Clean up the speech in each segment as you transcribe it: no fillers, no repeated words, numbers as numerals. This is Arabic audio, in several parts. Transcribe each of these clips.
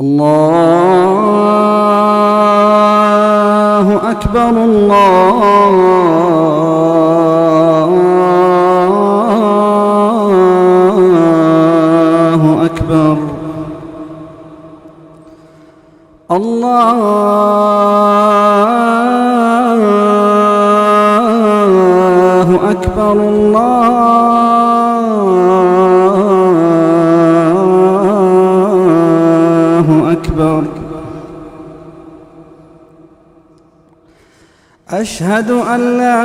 الله أكبر الله أكبر الله أكبر الله أكبر. أشهد أن لا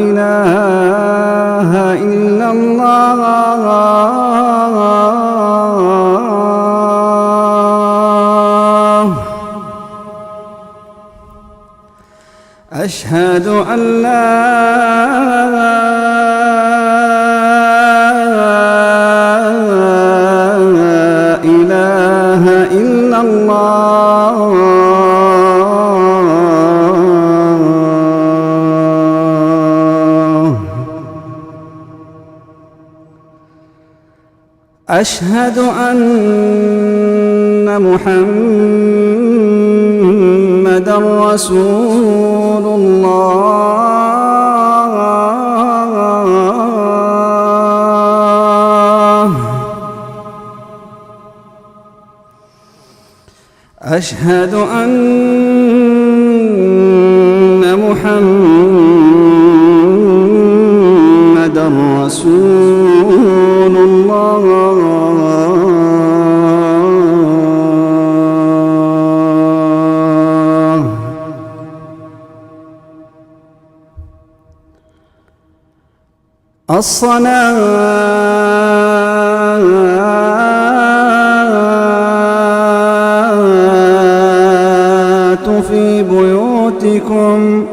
إله إلا الله أشهد أن لا إله إلا الله أشهد أن محمدًا رسول الله أشهد أن محمدًا رسول الله الصلاة في بيوتكم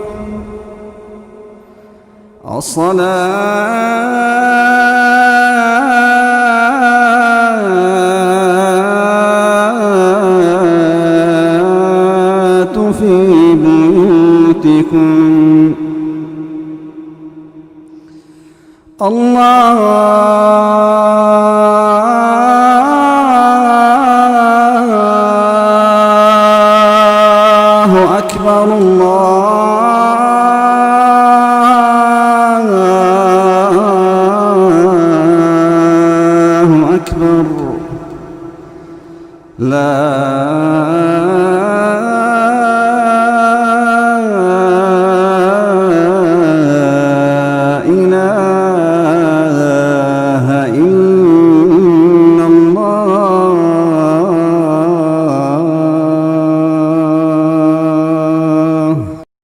الصلاة في بيوتكم الله أكبر الله أكبر. لا